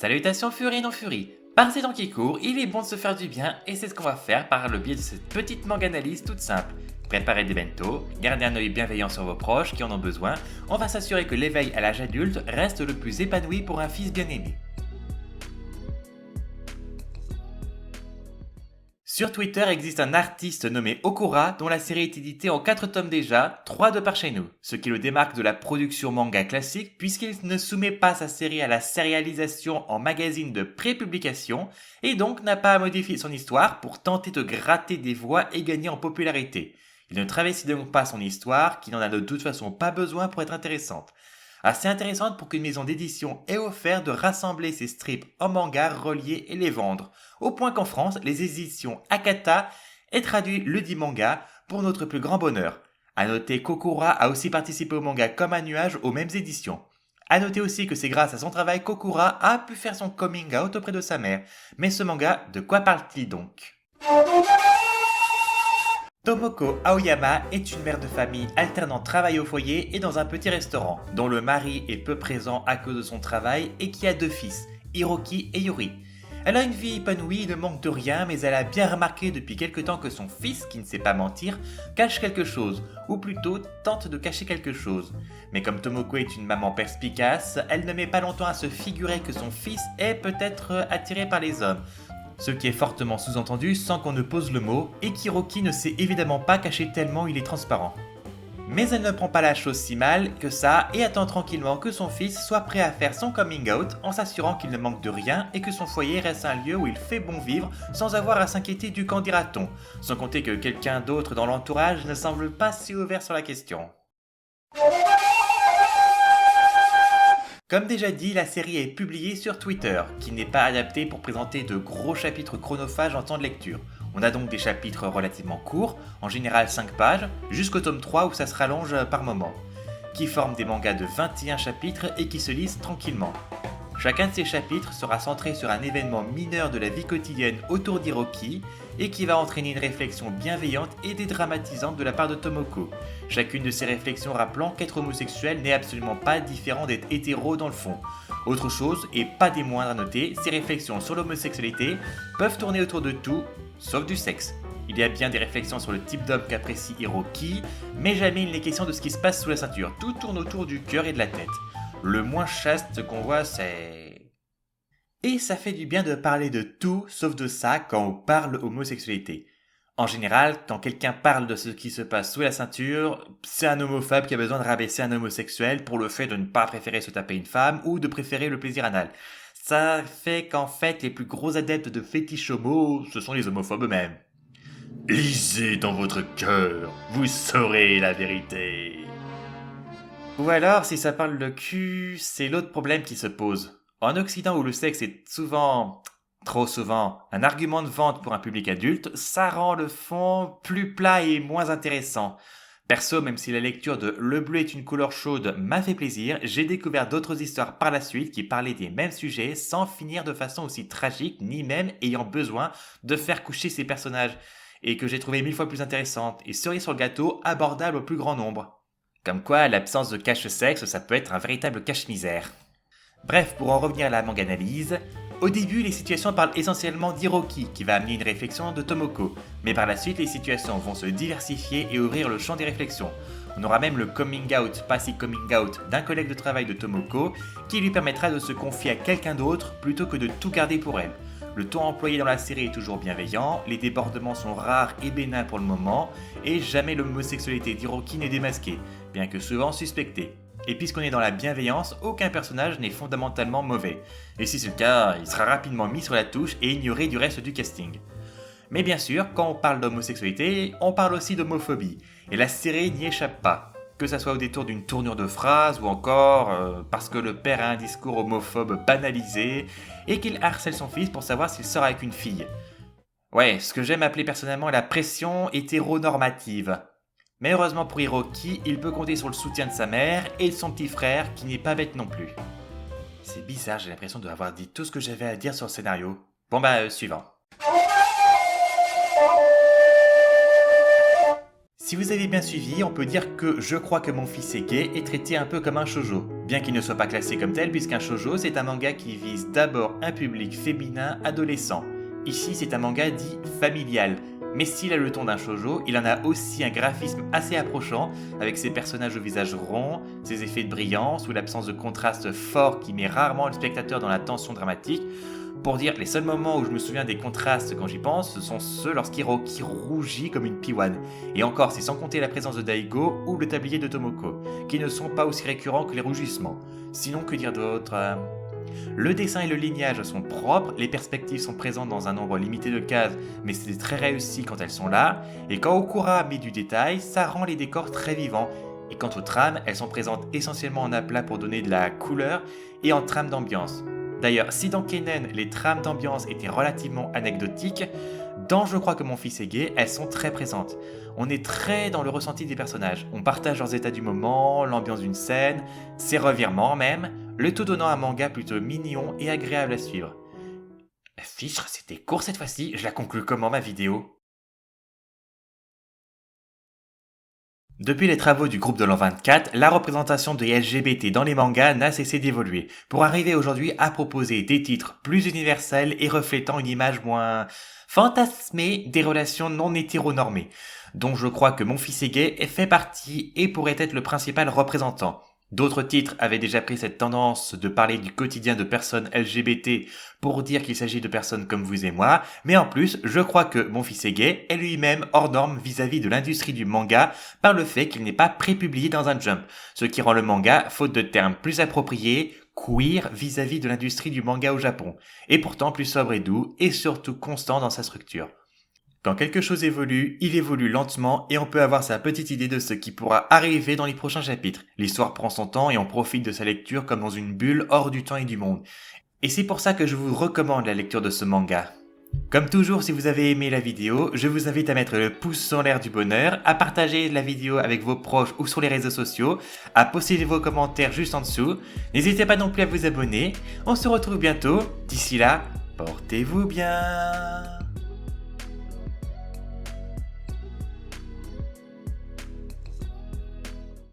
Salutations Furie non Furie. Par ces temps qui courent, il est bon de se faire du bien et c'est ce qu'on va faire par le biais de cette petite manga analyse toute simple. Préparez des bento, gardez un œil bienveillant sur vos proches qui en ont besoin, on va s'assurer que l'éveil à l'âge adulte reste le plus épanoui pour un fils bien-aimé. Sur Twitter existe un artiste nommé Okura dont la série est éditée en 4 tomes déjà, 3 de par chez nous, ce qui le démarque de la production manga classique puisqu'il ne soumet pas sa série à la sérialisation en magazine de pré-publication et donc n'a pas à modifier son histoire pour tenter de gratter des voix et gagner en popularité. Il ne travestit donc pas son histoire qui n'en a de toute façon pas besoin pour être intéressante. Assez intéressante pour qu'une maison d'édition ait offert de rassembler ses strips en manga reliés et les vendre, au point qu'en France, les éditions Akata aient traduit le dit manga pour notre plus grand bonheur. A noter qu'Okura a aussi participé au manga Comme un nuage aux mêmes éditions. A noter aussi que c'est grâce à son travail qu'Okura a pu faire son coming out auprès de sa mère. Mais ce manga, de quoi parle-t-il donc ? Tomoko Aoyama est une mère de famille alternant travail au foyer et dans un petit restaurant, dont le mari est peu présent à cause de son travail et qui a 2 fils, Hiroki et Yuri. Elle a une vie épanouie, il ne manque de rien, mais elle a bien remarqué depuis quelque temps que son fils, qui ne sait pas mentir, cache quelque chose, ou plutôt tente de cacher quelque chose. Mais comme Tomoko est une maman perspicace, elle ne met pas longtemps à se figurer que son fils est peut-être attiré par les hommes, ce qui est fortement sous-entendu sans qu'on ne pose le mot, et qu'Hiroki ne sait évidemment pas cacher tellement il est transparent. Mais elle ne prend pas la chose si mal que ça et attend tranquillement que son fils soit prêt à faire son coming out en s'assurant qu'il ne manque de rien et que son foyer reste un lieu où il fait bon vivre sans avoir à s'inquiéter du qu'en dira-t-on, sans compter que quelqu'un d'autre dans l'entourage ne semble pas si ouvert sur la question. Comme déjà dit, la série est publiée sur Twitter, qui n'est pas adapté pour présenter de gros chapitres chronophages en temps de lecture. On a donc des chapitres relativement courts, en général 5 pages, jusqu'au tome 3 où ça se rallonge par moment, qui forment des mangas de 21 chapitres et qui se lisent tranquillement. Chacun de ces chapitres sera centré sur un événement mineur de la vie quotidienne autour d'Hiroki et qui va entraîner une réflexion bienveillante et dédramatisante de la part de Tomoko. Chacune de ces réflexions rappelant qu'être homosexuel n'est absolument pas différent d'être hétéro dans le fond. Autre chose, et pas des moindres à noter, ces réflexions sur l'homosexualité peuvent tourner autour de tout, sauf du sexe. Il y a bien des réflexions sur le type d'homme qu'apprécie Hiroki, mais jamais il n'est question de ce qui se passe sous la ceinture. Tout tourne autour du cœur et de la tête. Le moins chaste qu'on voit, c'est... Et ça fait du bien de parler de tout sauf de ça quand on parle homosexualité. En général, quand quelqu'un parle de ce qui se passe sous la ceinture, c'est un homophobe qui a besoin de rabaisser un homosexuel pour le fait de ne pas préférer se taper une femme ou de préférer le plaisir anal. Ça fait qu'en fait, les plus gros adeptes de fétiches homo, ce sont les homophobes eux-mêmes. Lisez dans votre cœur, vous saurez la vérité. Ou alors, si ça parle de cul, c'est l'autre problème qui se pose. En Occident où le sexe est souvent, trop souvent, un argument de vente pour un public adulte, ça rend le fond plus plat et moins intéressant. Perso, même si la lecture de Le bleu est une couleur chaude m'a fait plaisir, j'ai découvert d'autres histoires par la suite qui parlaient des mêmes sujets sans finir de façon aussi tragique, ni même ayant besoin de faire coucher ces personnages, et que j'ai trouvé 1000 fois plus intéressantes, et cerise sur le gâteau, abordables au plus grand nombre. Comme quoi, l'absence de cache-sexe, ça peut être un véritable cache-misère. Bref, pour en revenir à la manga analyse, au début, les situations parlent essentiellement d'Hiroki, qui va amener une réflexion de Tomoko, mais par la suite, les situations vont se diversifier et ouvrir le champ des réflexions. On aura même le coming out, pas si coming out, d'un collègue de travail de Tomoko, qui lui permettra de se confier à quelqu'un d'autre plutôt que de tout garder pour elle. Le ton employé dans la série est toujours bienveillant, les débordements sont rares et bénins pour le moment, et jamais l'homosexualité d'Hiroki n'est démasquée, bien que souvent suspectée. Et puisqu'on est dans la bienveillance, aucun personnage n'est fondamentalement mauvais. Et si c'est le cas, il sera rapidement mis sur la touche et ignoré du reste du casting. Mais bien sûr, quand on parle d'homosexualité, on parle aussi d'homophobie, et la série n'y échappe pas. Que ça soit au détour d'une tournure de phrase ou encore parce que le père a un discours homophobe banalisé et qu'il harcèle son fils pour savoir s'il sort avec une fille. Ouais, ce que j'aime appeler personnellement la pression hétéronormative. Mais heureusement pour Hiroki, il peut compter sur le soutien de sa mère et de son petit frère qui n'est pas bête non plus. C'est bizarre, j'ai l'impression d'avoir dit tout ce que j'avais à dire sur le scénario. Bon suivant. Si vous avez bien suivi, on peut dire que Je crois que mon fils est gay est traité un peu comme un shoujo, bien qu'il ne soit pas classé comme tel puisqu'un shoujo c'est un manga qui vise d'abord un public féminin adolescent. Ici c'est un manga dit familial, mais s'il a le ton d'un shoujo, il en a aussi un graphisme assez approchant avec ses personnages au visage rond, ses effets de brillance ou l'absence de contraste fort qui met rarement le spectateur dans la tension dramatique. Pour dire, les seuls moments où je me souviens des contrastes quand j'y pense, ce sont ceux lorsqu'Hiroki rougit comme une piwane. Et encore, c'est sans compter la présence de Daigo ou le tablier de Tomoko, qui ne sont pas aussi récurrents que les rougissements. Sinon, que dire d'autre Le dessin et le lignage sont propres, les perspectives sont présentes dans un nombre limité de cases, mais c'est très réussi quand elles sont là, et quand Okura met du détail, ça rend les décors très vivants. Et quant aux trames, elles sont présentes essentiellement en aplat pour donner de la couleur et en trame d'ambiance. D'ailleurs, si dans Kennen, les trames d'ambiance étaient relativement anecdotiques, dans Je crois que mon fils est gay, elles sont très présentes. On est très dans le ressenti des personnages, on partage leurs états du moment, l'ambiance d'une scène, ses revirements même, le tout donnant un manga plutôt mignon et agréable à suivre. Fichtre, c'était court cette fois-ci, je la conclue comment ma vidéo ? Depuis les travaux du groupe de l'an 24, la représentation des LGBT dans les mangas n'a cessé d'évoluer, pour arriver aujourd'hui à proposer des titres plus universels et reflétant une image moins fantasmée des relations non hétéronormées, dont Je crois que mon fils est gay fait partie et pourrait être le principal représentant. D'autres titres avaient déjà pris cette tendance de parler du quotidien de personnes LGBT pour dire qu'il s'agit de personnes comme vous et moi, mais en plus, Je crois que mon fils est gay est lui-même hors norme vis-à-vis de l'industrie du manga par le fait qu'il n'est pas prépublié dans un Jump, ce qui rend le manga, faute de termes plus appropriés, queer vis-à-vis de l'industrie du manga au Japon, et pourtant plus sobre et doux, et surtout constant dans sa structure. Quand quelque chose évolue, il évolue lentement et on peut avoir sa petite idée de ce qui pourra arriver dans les prochains chapitres. L'histoire prend son temps et on profite de sa lecture comme dans une bulle hors du temps et du monde. Et c'est pour ça que je vous recommande la lecture de ce manga. Comme toujours, si vous avez aimé la vidéo, je vous invite à mettre le pouce en l'air du bonheur, à partager la vidéo avec vos proches ou sur les réseaux sociaux, à poster vos commentaires juste en dessous. N'hésitez pas non plus à vous abonner. On se retrouve bientôt. D'ici là, portez-vous bien.